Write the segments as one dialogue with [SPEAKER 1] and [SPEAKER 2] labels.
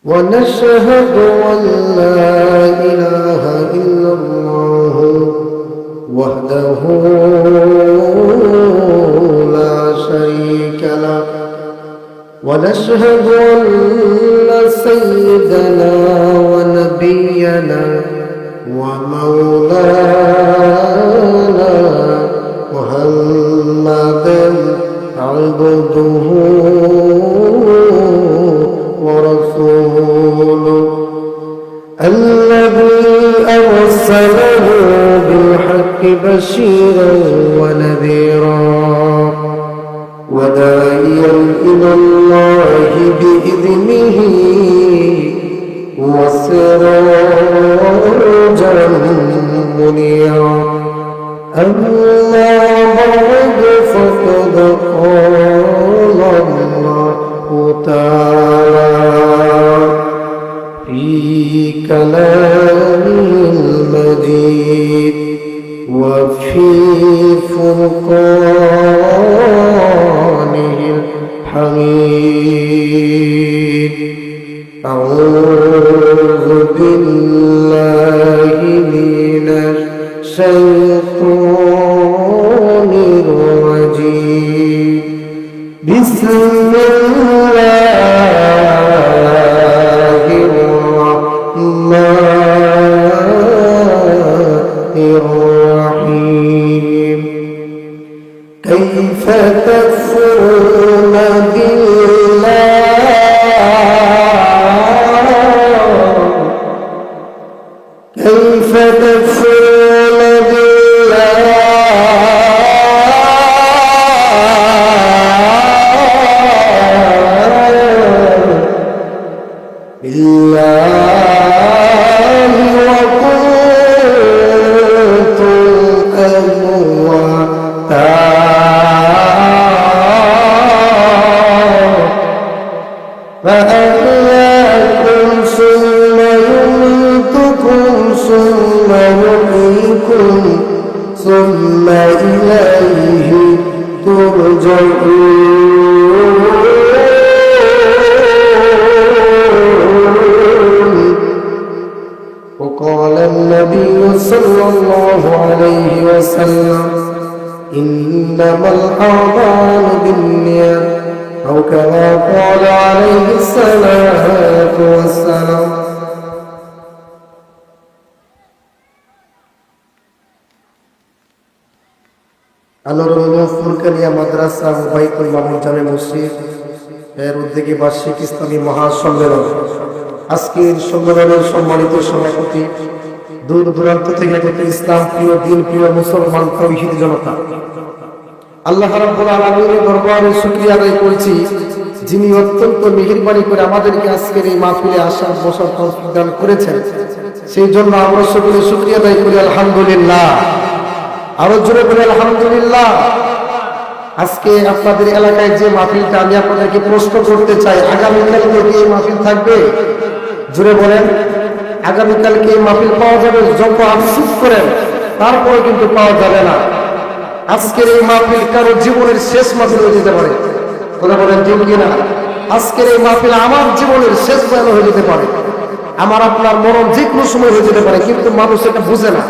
[SPEAKER 1] ونشهد أن لا إله إلا الله وحده لا شريك له ونشهد أن سيدنا ونبينا ومولانا محمدا عبده ورسوله الذي أرسله بالحق بشيرا ونذيرا وداعيا إلى الله بإذنه وسراجا منيرا أما بعد فقد قال الله تعالى في كلامه المجيد وفي فرقانه الحميد أعوذ بالله من الشيطان الرجيم بسم الله الرحمن الرحيم كيف تكفرون بالله كيف تكفرون بالله وكنتم أمواتا فأحياكم ثم يميتكم ثم يحييكم ثم إليه ترجعون وقال النبي صلى الله عليه وسلم إنما الأعمال بالنيات أو كما قال عليه الصلاة والسلام আনোয়ারুল ফুরকানিয়া মাদ্রাসা বাইতুল মামুন জামে মসজিদ এর উদ্যোগে বার্ষিক ইসলামী মহাসম্মেলন। আজকের সম্মেলনের সম্মানিত সভাপতি, দূর দূরান্ত থেকে আগত ইসলাম প্রিয় দিন প্রিয় মুসলমান তাওহীদ জনতা, আল্লাহ রাব্বুল আলামিনের দরবারে শুকরিয়া আদায় করছি, যিনি অত্যন্ত মেহেরবানি করে আমাদেরকে আজকের এই মাহফিলে আসার বসার তৌফিক দান করেছেন। সেই জন্য আমরা সকলে শুকরিয়া আদায় করি আলহামদুলিল্লাহ। আরো জোরে বলি আলহামদুলিল্লাহ। আজকে আপনাদের এলাকায় যে মাহফিলটা, আমি আপনাদেরকে প্রশ্ন করতে চাই, আগামীকাল কি এই মাহফিল থাকবে? জোরে বলেন। আগামীকালকে এই মাহফিল পাওয়া যাবে? যত আফসোস করেন তারপরে কিন্তু পাওয়া যাবে না। আজকের এই মাহফিল কারো জীবনের শেষ মাহফিল হয়ে যেতে পারে। কথা বলেন ঠিক কিনা? আজকের এই মাহফিল আমার জীবনের শেষ বয়ান হয়ে যেতে পারে, আমার আপনার মরণ যে কোনো সময় হয়ে যেতে পারে, কিন্তু মানুষ এটা বুঝে না।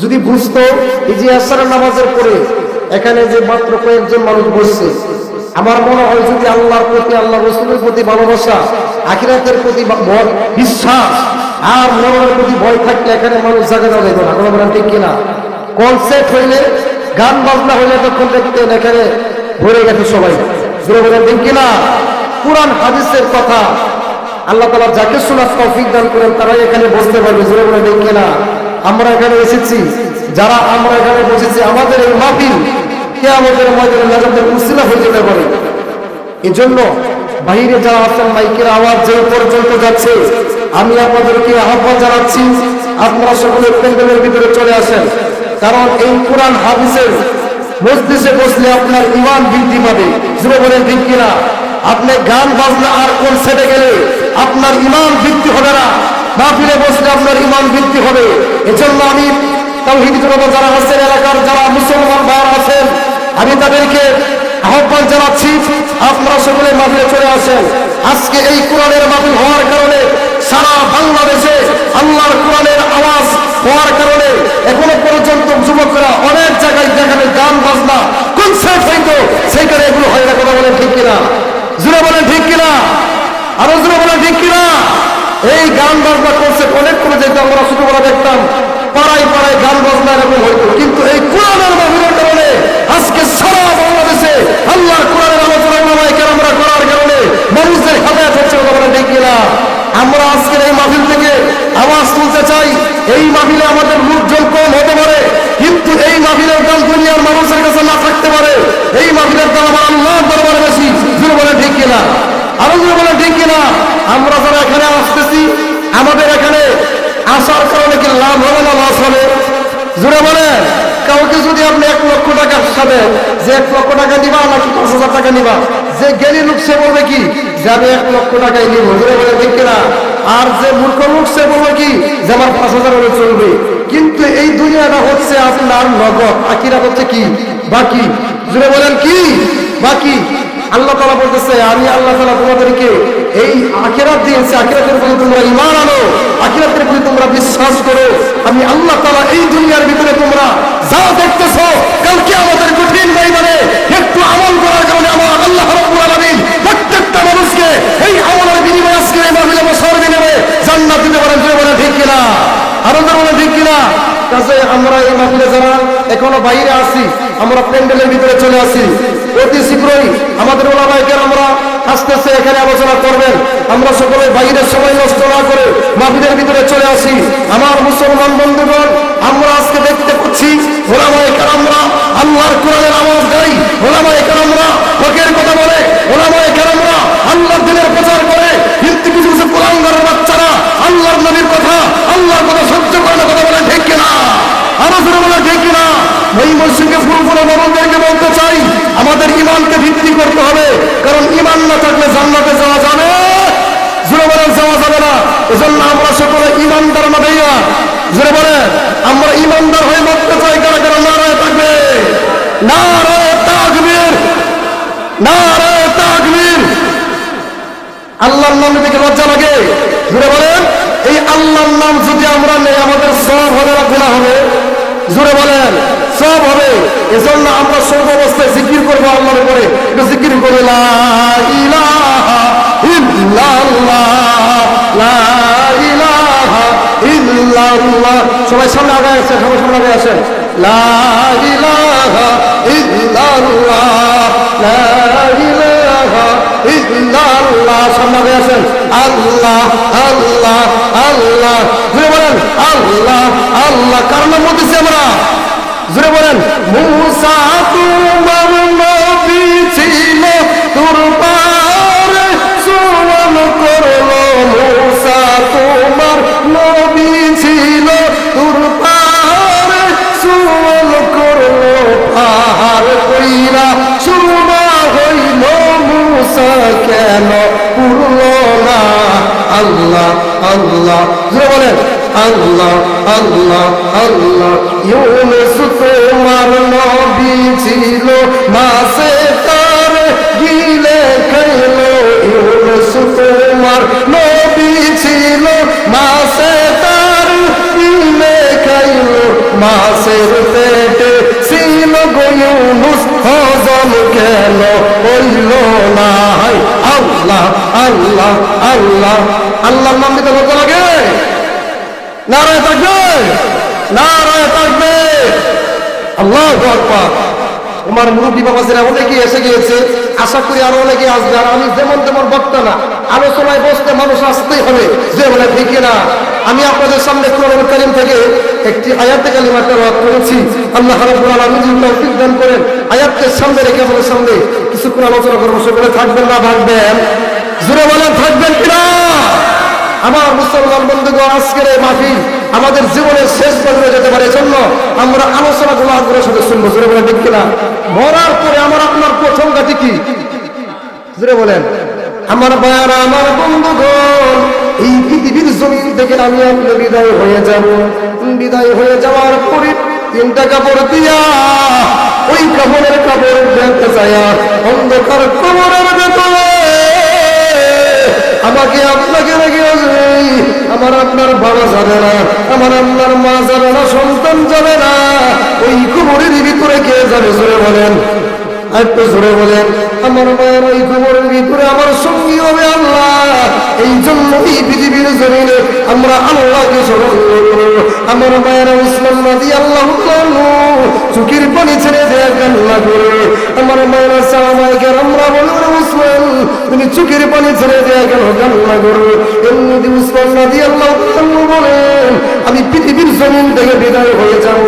[SPEAKER 1] যদি বুঝতো, এই যে আসরের নামাজের পরে এখানে যে মাত্র কয়েকজন মানুষ বসছে, আমার মনে হয় যদি আল্লাহর প্রতি, আল্লাহ রাসূলের প্রতি ভালোবাসা, আখিরাতের প্রতি বিশ্বাস আর মরণের প্রতি ভয় থাকলে এখানে মানুষ জায়গা দেওয়া যেত না। কথা বলেন ঠিক কিনা? কনসার্ট হইলে, গান বাজনা হইলে তখন দেখতেন এখানে ভরে গেছে সবাই। জোরে বলেন ঠিক কিনা? কুরআন হাদিসের কথা আল্লাহ তাআলা যাকে শোনার তৌফিক দান করেন তারাই এখানে বসতে পারবে। জোরে বলেন ঠিক কিনা? আমরা এখানে এসেছি, যারা আমরা এখানে বসেছি, আমাদের এই মাহফিল কিয়ামতের ময়দানে নাজাতের উসিলা হয়ে যেতে পারে। এজন্য বাইরে যারা আছেন, মাইকের আওয়াজ যে পর্যন্ত যাচ্ছে, আমি আপনাদেরকে আহ্বান জানাচ্ছি, আপনারা সকলে প্যান্ডেলের ভিতরে চলে আসেন। কারণ এই কুরআন হাদিসের মজলিসে বসলে আপনার ঈমান বৃদ্ধি পাবে। জোরে বলেন ঠিক কিনা? আপনি গান বাজনা আর কোন সেটে গেলে আপনার ঈমান বৃদ্ধি হবে না, মাহফিলে বসলে আপনার ঈমান বৃদ্ধি হবে। এজন্য আমি তাওহীদ জনতা যারা আছেন, এলাকার যারা মুসলমান ভাইরা আছেন, আমি তাদেরকে আহ্বান জানাচ্ছি, আপনারা সকলে মাহফিলে চলে আসেন। আজকে এই কোরআনের মাহফিল হওয়ার কারণে আল্লাহর কোরআনের আওয়াজ হওয়ার কারণে এখনো পর্যন্ত যুবকরা অনেক জায়গায় যেখানে গান বাজনা কনসার্ট হইতো সেইখানে এগুলো হয় না। কথা বলেন ঠিক কিনা? জুড়ে বলেন ঠিক কিনা? আরো জুড়ে বলেন ঠিক কিনা? এই গান বাজনা করছে অনেক করে যেত, আমরা ছোটবেলা দেখতাম পাড়ায় পাড়ায় গান বাজনা এরকম হইতো। কিন্তু এই কোরআনের মাহফিলের কারণে আজকে সারা বাংলাদেশে আল্লাহর কোরআনের আলোচনা আমরা করার কারণে মানুষদের হেদায়েত হচ্ছে। কথা বলেন ঠিক কিনা? আমরা আজকের এই মাহফিল থেকে আওয়াজ তুলতে চাই। এই মাহফিলে আমাদের লোকজন কম হতে পারে, কিন্তু এই মাহফিলের দাম দুনিয়ার মানুষের কাছে না থাকতে পারে। এই মাহফিলের দাম আমার আল্লাহর দরবারে বেশি। জুড়ে বলেন ঠিক কিনা? আরো জুড়ে বলেন ঠিক কিনা? আমরা যারা এখানে আসতেছি, আমাদের এখানে আসার কারণে কি লাভ হবে না লস হবে? জুড়ে বলেন। কাউকে যদি আপনি 1 লক্ষ টাকা সাথে যে 1 লক্ষ টাকা নিবা নাকি 5,000 টাকা নিবা, যে জ্ঞানী লোক সে বলবে কি যে আমি 1 লক্ষ টাকাই নিব। জুড়ে বলেন ঠিক কিনা? আর যে মূর্খ লোক সে বলবে কি যে আমার 5,000 হলে চলবে। কিন্তু এই দুনিয়াটা হচ্ছে আপনার নগদ, আখিরা হচ্ছে কি বাকি। জুড়ে বলেন কি বাকি। আল্লাহ তাআলা বলতেছে আমি আল্লাহ তাআলা তোমাদেরকে এই আখিরাত দিয়েছি, আখিরাতের প্রতি তোমরা ঈমান আনো, আখিরাতের প্রতি তোমরা বিশ্বাস করো। আমি আল্লাহ তাআলা এই দুনিয়ার ভিতরে তোমরা যা দেখতেছো কালকে আমাদের কঠিন ময়দানে একটু আমল করার কারণে আমার আল্লাহ রাব্বুল আলামিন প্রত্যেকটা মানুষকে এই আমলের বিনিময়ে আজকে এই মাহফিলে বসার বিনিময়ে জান্নাত দিতে পারেন। জুড়ে বলেন ঠিক কিনা? আরো বলেন ঠিক কিনা? কাজে আমরা এই মাহফিলে যারা এখনো বাইরে আছি, আমরা প্যান্ডেলের ভিতরে চলে আসি। অতি শীঘ্রই আমাদের ওলামায়ে কেরামরা আসতেছে, এখানে আলোচনা করবেন। আমরা সকলে বাইরের সময় নষ্ট না করে মাহফিলের ভিতরে চলে আসি। আমার মুসলমান বন্ধুগণ, আমরা আজকে দেখতে পাচ্ছি ওলামায়ে কেরামরা আল্লাহর কোরআনের আওয়াজ দেয়, ওলামায়ে কেরামরা হকের কথা বলে, ওলামায়ে কেরামরা আল্লাহর দ্বীনের প্রচার করে। কিন্তু কিছু কিছু কুলাঙ্গারের বাচ্চারা আল্লাহর নবীর কথা, আল্লাহর কথা সহ্য করে না। কথা বলে ঠিক কিনা? আরো জোরে বলে ঠিক কিনা? ওই মসজিদে ফুলফুলে বড়দেরকে বলতে চাই আমাদের ঈমানকে ভিত্তি করতে হবে, কারণ ঈমান না থাকলে জান্নাতে যাওয়া যাবে, জোরে বলেন যাওয়া যাবে না। এজন্য আমরা সকলে ঈমানদার না ভাইয়া, জোরে বলেন আমরা ঈমানদার হয়ে মরতে চাই। কারা কারা নারায়ে তাকবীর, নারায়ে তাকবীর, নারায়ে তাকবীর। আল্লাহর নাম থেকে লজ্জা লাগে? জোরে বলেন। এই আল্লাহর নাম যদি আমরা নেই আমাদের সওয়াব হবে না গুনাহ হবে? জোরে বলেন সওয়াব হবে। এজন্য আমরা সব অবস্থায় জিকির করব আল্লাহর উপরে। একটু জিকির করে লা ইলাহা ইল্লাল্লাহ, লা ইলাহা ইল্লাল্লাহ। সবাই সামনে আগে আসেন, সবাই সামনে আগে আসেন। লা ইলাহা ইল্লাল্লাহ, লা ইলাহা ইল্লাল্লাহ। সামনে আগে আসেন। আল্লাহ আল্লাহ আল্লাহ। জোরে বলেন আল্লাহ আল্লাহ। কার নাম বলতেছি আমরা? জোরে বলেন। মুসা তোমার নবী ছিল, তোর পারে সুমন করলো। মুসা তোমার নবী ছিল, তোর পারে সুমন করলো। পাহাড় কইরা সুমা হইল, মুসা কেন পুরলো না? আল্লাহ আল্লাহ। জোরে বলেন আল্লাহ আল্লাহ আল্লাহ। ইউনুস তোমার নবী ছিল, মাছে তার গিলে খাইলো। ইউনুস তোমার নবী ছিল, মাছে তার গিলে খাইলো। মাছের পেটে ছিল গো ইউনুস, হজম কেন হইল না? আল্লাহ আল্লাহ আল্লাহ। আল্লাহর নাম দিতে লজ্জা লাগে? নারায়ে তাকবীর, নারায়ে তাকবীর। আল্লাহু আকবার। আমার মুরব্বী বাবাজিরা অনেকে এসে গিয়েছে, আশা করি আরো অনেকে আসবে। আর আমি যেমন তেমন বক্তা না, আলোচনায় বসতে মানুষ আসতেই হবে। যে বলে ঠিক না? আমি আপনাদের সামনে কোরআনুল কারীম থেকে একটি আয়াতে কালিমা তেলাওয়াত করেছি। আল্লাহ রাব্বুল আলামিন যদি তৌফিক দান করেন, আয়াতকে সামনে রেখে আপনাদের সামনে কিছুক্ষণ আলোচনা করবো। সকলে থাকবেন না ভাববেন? জোরে বলেন থাকবেন কিনা? আমার মুসলমান বন্ধুগণ, আজকের এই মাহফিল আমাদের জীবনের শেষ পর্বে যেতে পারে, এজন্য আমরা আলোচনাগুলো আগ্রহের সাথে শুনবো। জোরে বলেন ঠিক কিনা? মরার পরে আমার আপনার প্রথম কাজে কি? জোরে বলেন। আমার ভাইয়ারা, আমার বন্ধুগণ, এই পৃথিবীর জমিন থেকে আমি আপনি বিদায় হয়ে যাব। বিদায় হয়ে যাওয়ার পরে 3টা কাপড় দিয়া ওই কাপড়ের দেখতে চাই অন্ধকার কবরের ভেতরে আমাকে আপনাকে রেখে আসবে। আমার আপনার বাবা যাবে না, আমার আপনার মা যাবে না, সন্তান যাবে না, ওই কবরের ভিতরে কে যাবে জোরে বলেন, একটু জোরে বলেন। আমার মায়ের ওই কবরের ভিতরে আমার সঙ্গী হবে আল্লাহ। এই জন্য এই পৃথিবীর জমিনে আমরা আল্লাহকে স্মরণ করব। আমার মায়ের উসমান রাদিয়াল্লাহু আনহু চোখের পানি ছেড়ে দেয়া কান্না করে, আমার মায়ের সাহাবায়ে আমরা বলি উসমান তুমি চোখের পানি ছেড়ে দেয়া কেন কান্না করো? এমনি উসমান রাদিয়াল্লাহু আনহু বলেন আমি পৃথিবীর জমিন থেকে বিদায় হয়ে যাব,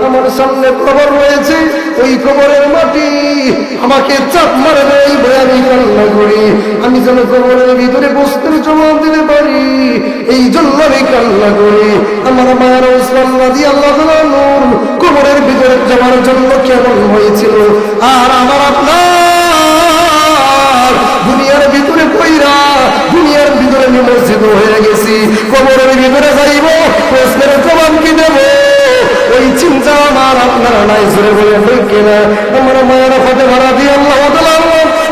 [SPEAKER 1] আমার সামনে কবর রয়েছে, ওই কবরের মাটি আমাকে চাপ মারবে, এই ভয়ে আমি কান্না করি, আমি যেন কবরের ভিতরে বস্তুর জবাব দিতে পারি, এই জন্য আমি কান্না করি। আমার মায়ের উসমান রাদিয়াল্লাহু আনহু কবরের ভিতরে যাওয়ার জন্য কেমন হয়েছিল, আর আমার আপনার দুনিয়ার ভিতরে কইরা দুনিয়ার ভিতরে নিমজ্জিত হয়ে গেছি, কবরের ভিতরে যাইব, প্রশ্নের জবাব কি দেব, ওই চিন্তা আমার আপনারা নাই জোরে বলে কিনা? আমার মায়ের হাতে ভাড়া দিয়ে আল্লাহ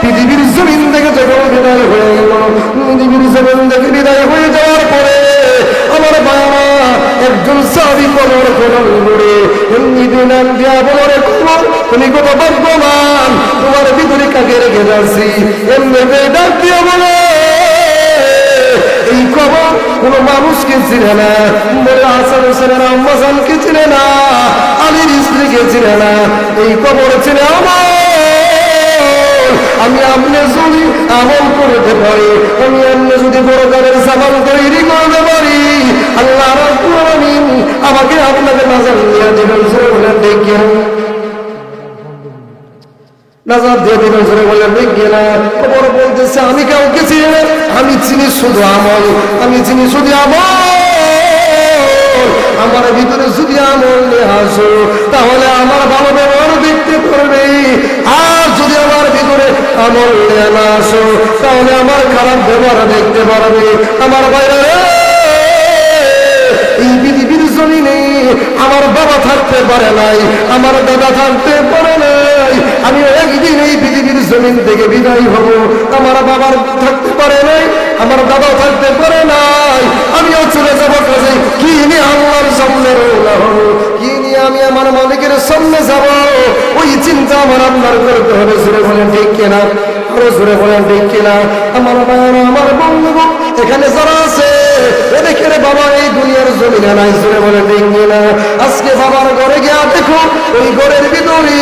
[SPEAKER 1] পৃথিবীর জমিন থেকে যখন বিদায় হয়ে গেল, পৃথিবীর জমিন থেকে বিদায় হয়ে যাওয়ার পরে আমার মায়েরা একজন সাহাবী কবর খনন করে এমনি দিনান দিয়া বলে কবর তুমি কত ভাগ্যবান, তোমার ভিতরে কাকে রেখে যাচ্ছি, এমনি ডাক দিয়া বলে এই কবর কোন মানুষকে চিনে না, বলে হাসান হোসেনের আম্মা জানকে চিনে না, আলীর স্ত্রীকে চিনে না, এই কবর চিনে আমার। আমি আপনি যদি আমল করতে পারি, আমি আপনি যদি বড় কাজের সামান তৈরি করতে পারি, আল্লাহ রাব্বুল আলামিন আমাকে আপনাকে নাজাত দিয়ে দিবেন জোরে বলেন ঠিক কিনা? নাজাত দিয়ে দিবেন জোরে বলেন ঠিক কিনা? কবর বলতেছে আমি কাউকে চিনি না, আমি চিনি শুধু আমল, আমি চিনি শুধু আমল, আমার ভিতরে যদি আমল নিয়ে আসো তাহলে আমার ভালো ব্যবহার দেখতে পারবে, আর যদি আমার ভিতরে আমল নিয়ে না আসো তাহলে আমার খারাপ ব্যবহার দেখতে পারবে। আমার বাইরে এই পৃথিবীর জমিনে আমার বাবা থাকতে পারে নাই, আমার দাদা থাকতে পারে নাই, আমি একদিন এই পৃথিবীর জমিন থেকে বিদায় হব, আমার বাবার থাকতে পারে নাই, আমার দাদাও থাকতে পারে নাই, আমিও চলে যাবো কাজে, কি নিয়ে আল্লাহর সামনে রওনা হব, কি নিয়ে আমি আমার মালিকের সামনে যাব, ওই চিন্তা আমার আপনার করতে হবে জোরে বলেন ঠিক কিনা? আরো জোরে বলেন ঠিক কিনা? আমার মায়েরা আমার বন্ধু এখানে যারা আছে দেখে রে বাবা এই দুনিয়ার জমিনে নাই জোরে বলেন ঠিক কিনা? আজকে বাবার ঘরে গিয়া দেখো ওই ঘরের ভিতরে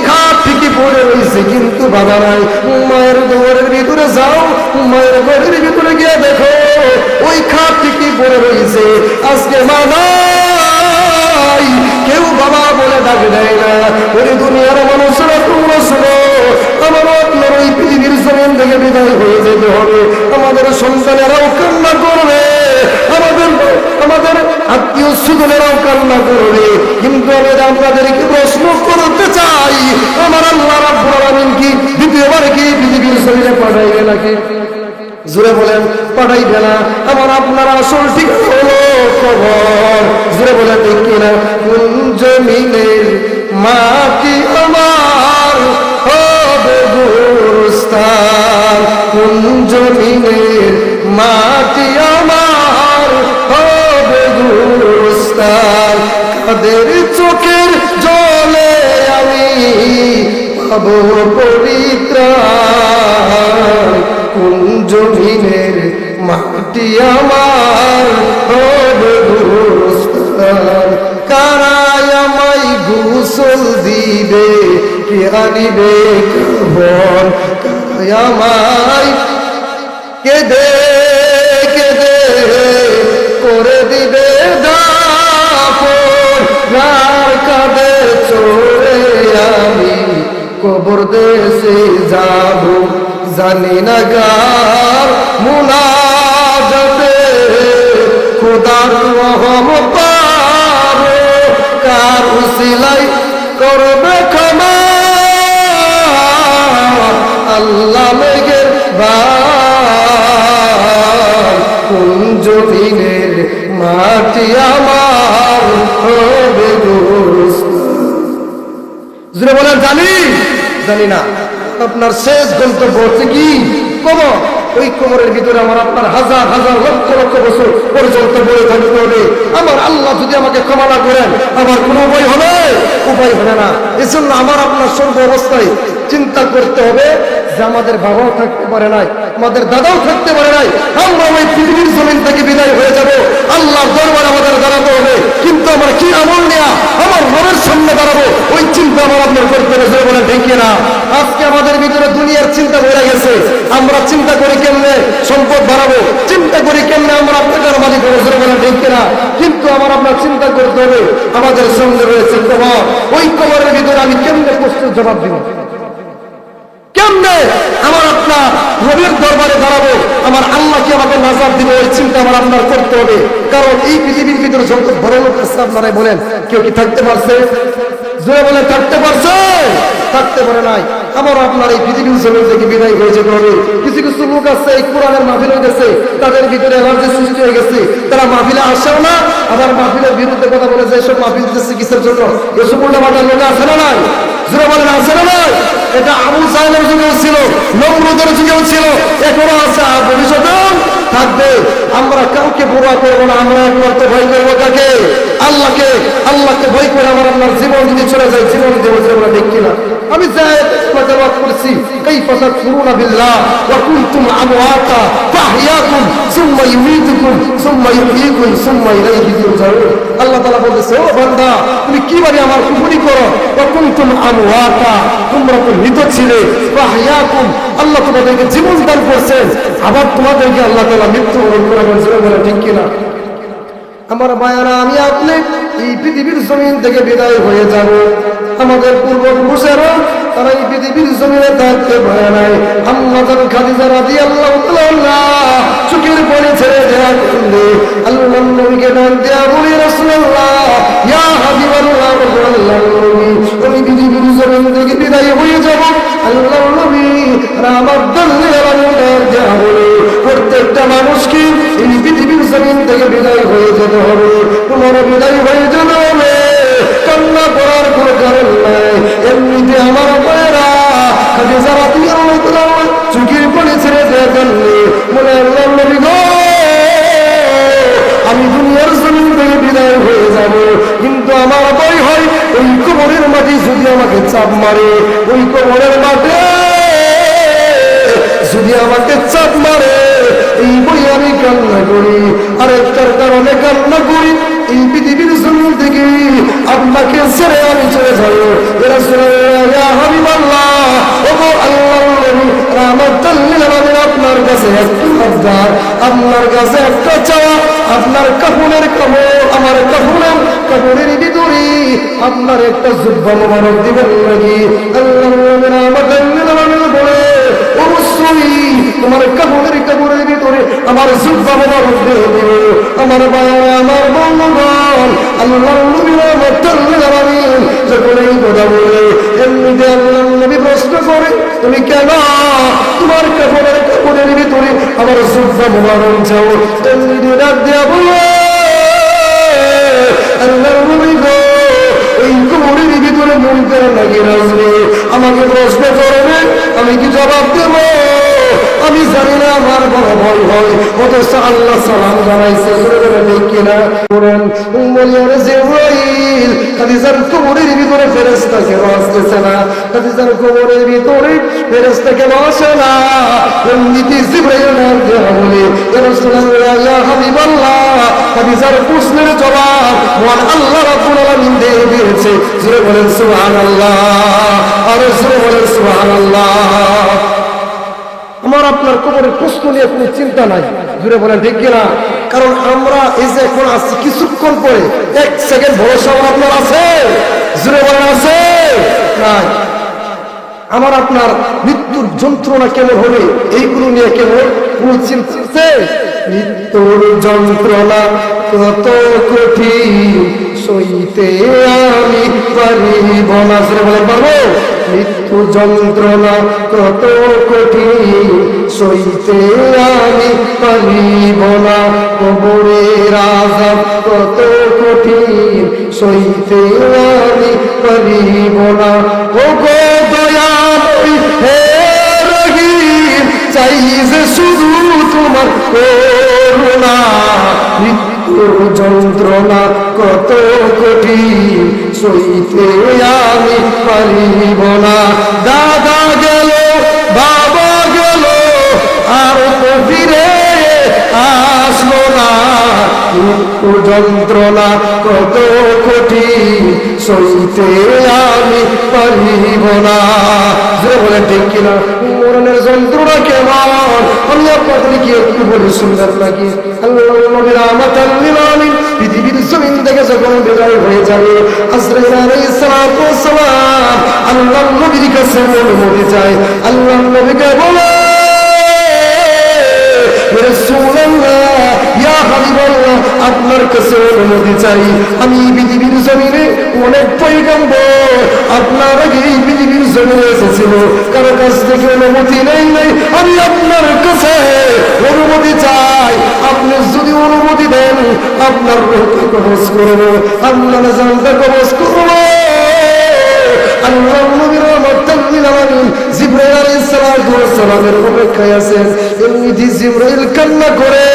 [SPEAKER 1] খাট ঠিকই পড়ে রয়েছে কিন্তু বাবা নাই, মায়ের ঘরের ভিতরে যাও, মায়ের ঘরের ভিতরে গিয়া দেখো ওই খাট ঠিকই পড়ে রয়েছে, আজকে মা নাই, কেউ বাবা বলে ডাক দেয় না। ওই দুনিয়ার মানুষেরা তোমরা শোনো, আমার আপনার ওই পৃথিবীর জমিন থেকে বিদায় হয়ে যেতে হবে, আমাদের সন্তানেরাও কান্না করবে, আমাদের আত্মীয় স্বজনেরাও কান্না করবে, কিন্তু আমি আপনাদেরকে প্রশ্ন করতে চাই আমার আল্লাহ রাব্বুল আলামিন কি দ্বিতীয়বার কি পৃথিবীর জমিনে পাঠাইবে নাকি? জোরে বলেন পাঠাইবে না। আমার আপনার আসল ঠিকানা হলো কবর, জোরে বলেন ঠিক কিনা? কোন জমিনের মাটি আমার হবে গোরস্থান, কোন জমিনের মাটি আমার হবে গোরস্থান, কাদের চোখের জলে আমি পাবো পরিত্রাণ, কোন জমিনের মাটি আমার হবে গোরস্থান, কারায় আমায় গোসল দিবে, কে আনিবে কাফন, কারায় আমায় কেঁদে কেঁদে করে দিবে দাফন, যার কাঁধে চড়ে আমি কবর দেশে যাব, জানি না কার মুনাজাতে খোদার রহম পাবো, কার উসিলাই করবে ক্ষমা আল্লাহ মেঘের বান, কোন জমিনের মাটি আমার হবে গোরস্থান। জোরে বলেন জানি জানি না? আপনার শেষ গন্তব্য হচ্ছে কি? কবর। ওই কবরের ভিতরে আমার আপনার হাজার হাজার লক্ষ লক্ষ বছর পর্যন্ত বলে থাকতে হবে। আমার আল্লাহ যদি আমাকে ক্ষমা না করেন আমার কোনো উপায় হবে? উপায় হবে না। এজন্য আমার আপনার সর্ব অবস্থায় চিন্তা করতে হবে যে আমাদের বাবাও থাকতে পারে নাই, আমাদের দাদাও থাকতে পারে নাই, আমরা ওই পৃথিবীর জমিন থেকে বিদায় হয়ে যাব, আল্লাহর দরবারে আমাদের দাঁড়াতে হবে। কিন্তু আমরা কি আমল নেয়া আমার রবের সামনে দাঁড়াবো, ওই চিন্তা আমার আপনার করতে হবে। বলে ঠিক না? আজকে আমাদের ভিতরে দুনিয়ার চিন্তা বেড়ে গেছে। আমরা চিন্তা করি কেমনে সম্পদ বাড়াবো, চিন্তা করি কেমনে আমরা টাকার মালিক হবো, বলে ঠিক না? কিন্তু আমার আপনার চিন্তা করতে হবে আমাদের সঙ্গে রয়েছে কবর। ওই কবরের ভিতরে আমি কেমনে প্রশ্নের জবাব দিব, কেমনে আমার আপনার রবের দরবারে দাঁড়াবো, আমার আল্লাহ কি আমাকে নাজাত দিবে, ওই চিন্তা আমার আপনার করতে হবে। কারণ এই পৃথিবীর ভিতরে যত বড় লোক আছে আপনারাই বলেন, কেউ কি থাকতে পারছে? জোরে বলে থাকতে পারছে? থাকতে পারে নাই। আমার আপনার এই পৃথিবীর জমিন থেকে বিদায় হয়ে যেতে হবে। কিছু কিছু লোক আছে এই কোরআনের মাহফিল হয়ে গেছে, তাদের ভিতরে এলার্জি সৃষ্টি হয়ে গেছে, তারা মাহফিলে আসেও না, আবার মাহফিলের বিরুদ্ধে কথা বলে যে এসব মাহফিল দিচ্ছে কিসের জন্য? এসব উল্টাপাল্টা লোক আছে না নাই? জোরে বলেন আছে না নাই? এটা আবু জাহেলের যুগেও ছিল, নমরুদের যুগেও ছিল, এখনো আছে, আর ভবিষ্যতেও থাকবে। আমরা কাউকে পরোয়া করবো না, আমরা একমাত্র ভয় করবো কাকে? আল্লাহকে। আল্লাহকে ভয় করে আমার আপনার জীবন যদি চলে যায়, জীবন দেবো। আমরা ঠিক কিনা? আমি তেলাওয়াত করছি, কাইফা তাকফুরুনা বিল্লাহ ওয়া কুনতুম আমওয়াতা ফাহইয়াকুম সুম্মা ইউমীতুকুম সুম্মা ইহয়ীকুম সুম্মা ইলাইহি তুরজাউন। আল্লাহ তাআলা বলেছে, ও বান্দা তুমি কিভাবে আমার কুফরি করো? ওয়া কুনতুম আমওয়াতা, তোমরা তো মৃত ছিলে, ফাহইয়াকুম, আল্লাহ তোমাদেরকে জীবন দান করেছেন, আবার তোমাদেরকে আল্লাহ তাআলা মৃত্যু বরণ করাবেন। বলে ঠিক কিনা? আমার ভাইয়ারা, আমি আপনি এই পৃথিবীর জমিন থেকে বিদায় হয়ে যাব। আমাদের পূর্বপুরুষেরা তারা এই পৃথিবীর জমিনে থাকতে পারে নাই। আম্মা জান খাদিজা রাদিয়াল্লাহু তাআলা চোখের পানি ছেড়ে দেয়া করলে আল্লাহর নবীকে ডাক দেয়া বলে, রাসূলুল্লাহ, ইয়া হাবিবাল্লাহ, আল্লাহর নবী, আমি পৃথিবীর জমিন থেকে বিদায় হয়ে যাব। আল্লাহর নবী আমার দলে ডাক দেয়া বলে, প্রত্যেকটা মানুষকে এই পৃথিবীর জমিন থেকে বিদায় হয়ে যেতে হবে, তোমার বিদায় হয়ে যেতে হবে। কান্না করার কোনো কারণ নাই। এমনিতে আমার ভাইয়েরা খাদিজা রাদিয়াল্লাহু তাআলা চোখের পানি ছেড়ে দেখেন বলে, আল্লাহর নবী গো, আমি দুনিয়ার জমিন থেকে বিদায় হয়ে যাব, কিন্তু আমার ভয় হয় ওই কবরের মাটি যদি আমাকে চাপ মারে, ওই কবরের মাঠে যদি আমাকে চাপ মারে, এই বই আমি কান্না করি। আরেকটার কারণে কান্না করি, এই পৃথিবীর জমিন থেকে আপনাকে ছেড়ে আমি চলে যাবো। আপনার কাছে একটু আবদার, আপনার কাছে একটা চাওয়া, আপনার কাপড়ের কাপড়, আমার কাপড়ের ভিতরে আপনার একটা জুব্বা মোবারক দিবেন নাকি? আল্লাহ বলে, অবশ্যই তোমার কাপড়ের ভিতরে আমার জুব্বা মোবারক দিয়ে দিবে। আমার ভাইরা, আমার বন্ধুগণ, আল্লাহর নবী যখন এই কথা বলে, এমনিতে আল্লাহর নবী প্রশ্ন করে, তুমি কেন তোমার কাপড়ের ভিতরে আমার জুব্বা মোবারক চাও? এমনিতে ডাক দেয়া বলে, আল্লাহর নবী গো, এই কবরের ভিতরে মন করে নাকি রাজবে? আমাকে প্রশ্ন করবে, আমি কি জবাব দেব? আমি জানি না, আমার বড় ভয় হয়। অথচ আল্লাহ সালাম জানাইছে, কিনা করেন জিবরাইল, খাদিজার কবরের ভিতরে ফেরেশতা কেন আসতেছে না? খাদিজার কবরের ভিতরে ফেরেশতা কেন আসে না? এমনিতে জিবরাইল নাম দেওয়া বলে, ইয়া রাসূলুল্লাহ, ইয়া হাবিবাল্লাহ, খাদিজার প্রশ্নের জবাব মহান আল্লাহ রাব্বুল আলামিন দিয়ে দিয়েছে। জোরে বলেন সুবহানাল্লাহ, আর জোরে বলেন সুবহানাল্লাহ। আমার আপনার কবরের প্রশ্ন নিয়ে কোনো চিন্তা নাই। জুড়ে বলেন ঠিক কিনা? কারণ আমরা এই যে এখন আসছি, কিছুক্ষণ পরে এক সেকেন্ড ভরসা আমার আপনার আছে? জুড়ে বলেন আছে? নাই। আমার আপনার মৃত্যুর যন্ত্রণা কেমন হবে এইগুলো নিয়ে কেমন কোনো চিন্তা আছে? মৃত্যুর যন্ত্রণা কত কঠিন সইতে আমি পারিব না। জুড়ে বলেন পারবো? মৃত্যু যন্ত্রণা কত কঠিন সইতে আমি পারিব না। কবরের আযাব কত কঠিন সইতে আমি পারিব না। ও গো দয়াময় হে রহিম, চাই যে শুধু তোমার করুণা। যন্ত্রণা কত কঠিন সইতে আমি পারিব না। দাদা গেল বাবা গেল আর তো ফিরে আসলো না, দুঃখ যন্ত্রণা কত কঠিন সইতে আমি পারিব না। যে বলে ঠিক কিনা? মরণের যন্ত্রণা কেমন আমি আপনাদের কি একটু বলে শুনবেন নাকি? আল্লাহ নবীর রাহমাতাল লিল আলামিন পৃথিবীর জমিন থেকে যখন বিদায় হয়ে যাবে, আজরাইল আলাইহিস সালাতু ওয়াস সালাম আল্লাহর নবীর কাছে অনুমতি চায়। আল্লাহর নবীকে বলে, আপনার কাছে অনুমতি চাই, আমি পৃথিবীর জমিনে অনেক পয়গম্বর আপনার আগে এই পৃথিবীর জমিনে এসেছিল, কারো কাছ থেকে অনুমতি নেই নাই, আমি আপনার কাছে অনুমতি চাই। আপনি যদি অনুমতি দেন আপনার রূহকে কবজ করবো, আপনার জানকে কবজ করবো। আল্লাহ নবীর রাহমাতাল লিল আলামিন জিবরাইল আলাইহিস সালাতু ওয়াস সালামের অপেক্ষায় আছেন। এমনিতেই জিবরাইল কান্না করে,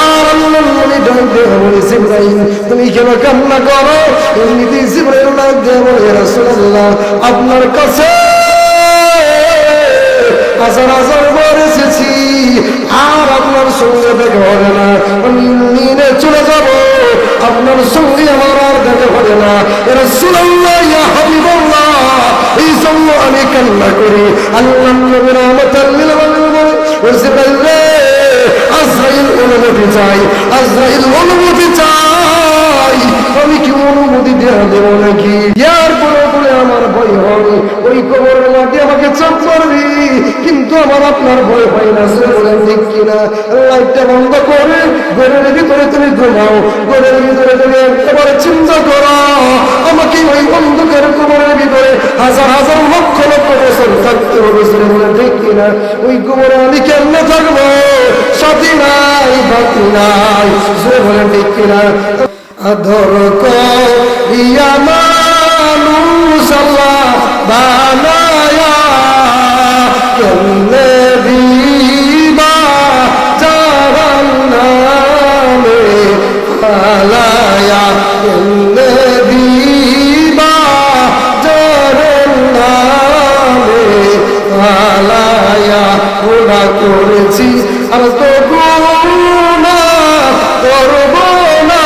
[SPEAKER 1] আর আল্লাহ নবী ডাক দিয়ে বলে, জিবরাইল তুমি কেন কান্না করো? এমনিতেই জিবরাইল ডাক দিয়ে বলে, ইয়া রাসূলুল্লাহ আপনার কাছে হাজার হাজার বার এসেছি, আর আপনার সঙ্গে দেখা হবে না, আমি নিয়ে চলে যাব, আপনার সঙ্গে আমার আর দেখা হবে না। ইয়া রাসূলুল্লাহ ইয়া হাবিবাল্লাহ এই জন্য আমি কান্না করি। আল্লাহ নবী রাহমাতাল লিল আলামিন বলে, ও জিবরাইল রে, আজরাইল অনুমতি চাই, আজরাইল অনুমতি চাই, আমি কি অনুমতি দেওয়া দেব নাকি? ইয়ার পরে বলে আমার ভয় হয়, ওই কবরের মাটি আমাকে চাপ মারবি, কিন্তু আমার আপনার ভয় হয় না। সে বলেন ঠিক কিনা? লাইটটা বন্ধ করে ঘরের ভিতরে তুমি ঘুমাও, ঘরের ভিতরে তুমি একেবারে চিন্তা করো, আমাকে ওই অন্ধকার কবরের ভিতরে হাজার হাজার লক্ষ লক্ষ বছর থাকতে হবে। সে বলেন ঠিক কিনা? ওই কবরে আমি কেমনে থাকবো? সাথী নাই, বাতি নাই। সে বলেন ঠিক কিনা? আধর ইয়া মানুষ আল্লাহ বানায়া কেমনে দিবা জাহান্নামে ফালায়া, কেমনে দিবা জাহান্নামে ফালায়া। ওরা করেছি আর তো গুনাহ করব না,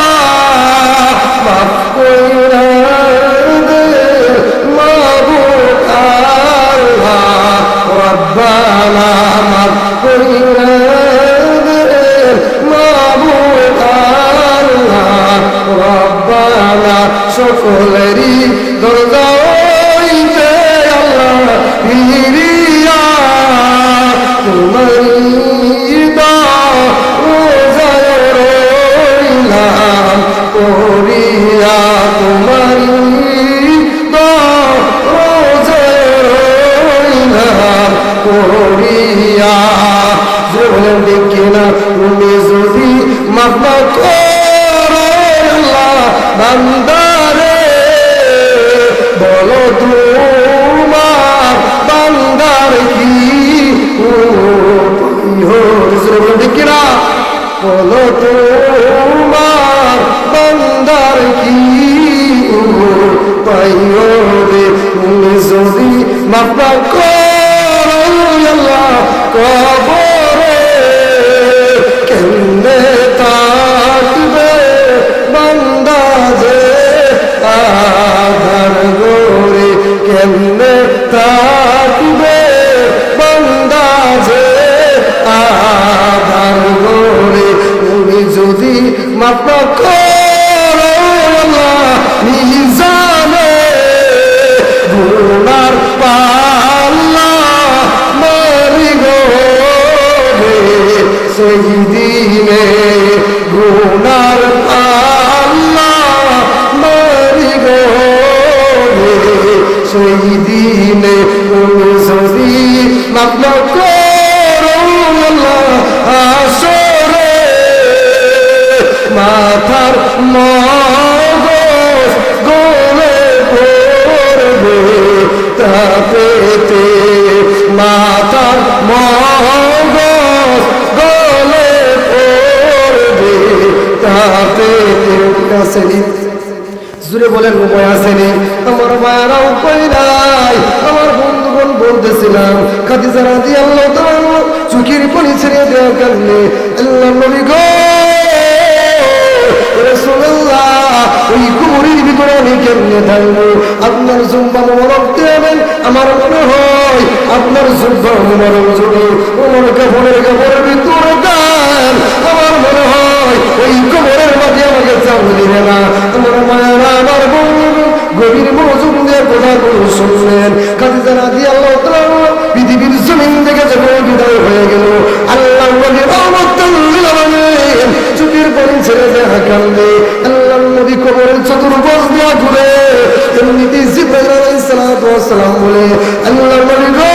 [SPEAKER 1] মাফ কইরা দে মাবুদ আল্লাহ, রব্বানা মাফ কইরা দে মাবুদ আল্লাহ, রব্বানা। সকলেরই দরজা হইতে আল্লাহ ফিরিয়া তোমারই রোজায় রইলাম করিয়া, তোমারই রোজায় রইলাম করিয়া। যে বলেন ঠিক কিনা? তুমি যদি মাফ না করো আল্লাহ বান্দারে, বলো তোমার বান্দার কি ঠিক কিনা? বলো তোমার বান্দার কি পাইও রে? তুমি যদি মাফ না করো আল্লাহ কবরে কেমনে থাকবে বান্দা যে আধার গোরে, কেমনে থাকবে বান্দা যে আধার গোরে। তুমি যদি মাফ না করো আল্লাহ মিজানে গুনার পাল্লা মারি গো রে, সেই দিনে গুনার পাল্লা মারি গো রে, সেই দিনে তুমি যদি মাফ না করো আল্লাহ আসরে মাথার আসেনি? জুড়ে বলেন উপায় আসেনি? আমার মায়েরাও উপায় নাই। আমার বন্ধুগণ বলতেছিলাম খাদিজা রাদিয়াল্লাহু তাআলা চোখের পানি ছেড়ে দেওয়ার কারণে আল্লাহর নবী গো রাসূলুল্লাহ ওই কুমুরের ভিতরে আমি কেমনে থাকবো? আপনার জুব্বা মোবারক দেবেন, আমার মনে হয় আপনার জুব্বা মোবারক যদি ওমর কাপড়ের ভিতরে দেন, আমার মনে হয় ওই কবরের মাঝে আমাকে চাপ দিবে না। আমার মায়েরা আমার গভীর মনোযোগ দিয়ে কথাগুলো শুনলেন। খাদিজা রাদিয়াল্লাহু তাআলা পৃথিবীর জমিন থেকে যখন বিদায় হয়ে গেল, আল্লাহ নবী রহমাতুল লিল আলামিন চোখের পানি ছেড়ে দেয়া কান্দে। আল্লাহ নবী কবরের চতুর্পাশ দিয়া ঘুরে এমনিতে জিবরাইল আলাইহিস সালাতু ওয়াস সালাম বলে, আল্লাহ নবী গো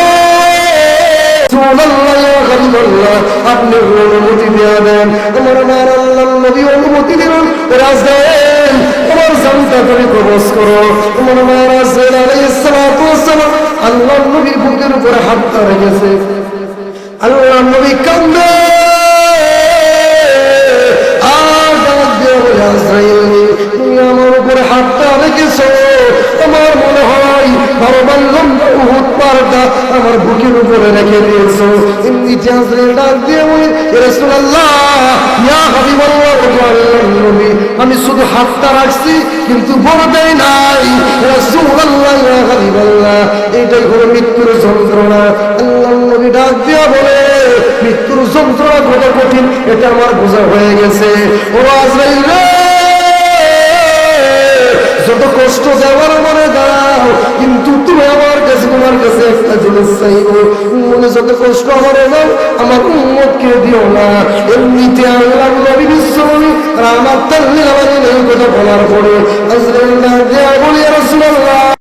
[SPEAKER 1] আপনি অনুমতি দিয়ে দেন। আমার মার আল্লাহ নবী অনুমতি দিলেন, রাজদেন তোমার জানটা করে কবজ করো। তোমার মায়ের রাজদেন আলাইহিস সালাতু ওয়াস সালাম আল্লাহ নবীর বুকের উপরে হাতটা রেখেছে। আল্লাহ নবী কান্দে আর ডাক দিয়ে বলে, আজরাইল তুমি আমার উপরে হাতটা রেখেছো, আমার মনে হয় ভগবান লম্বা উহুদ পাহাড়টা আমার বুকের উপরে রেখে দিয়েছো। এমনিতে আজরাইল ডাক দিয়ে বলে, ইয়া রাসূলুল্লাহ ইয়া হাবিবাল্লাহ আল্লাহর নবী আমি শুধু হাতটা রাখছি কিন্তু বড় দেয় নাই। রাসূলুল্লাহ ইয়া হাবিবাল্লাহ এটাই হলো মৃত্যুর যন্ত্রণা। আল্লাহর নবী ডাক দিয়ে বলে, মৃত্যুর যন্ত্রণা কত কঠিন এটা আমার বোঝা হয়ে গেছে। ও আজরাইল যত কষ্ট দেওয়ার মনে দাও, কিন্তু তুমি আমার কাছে তোমার কাছে একটা জিনিস চাইবো, মনে যত কষ্ট আমার দাও আমার উম্মতকে দিও না। এমনিতে আল্লাহ নবী বিশ্বনবী রাহমাতুল লিল আলামিন এই কথা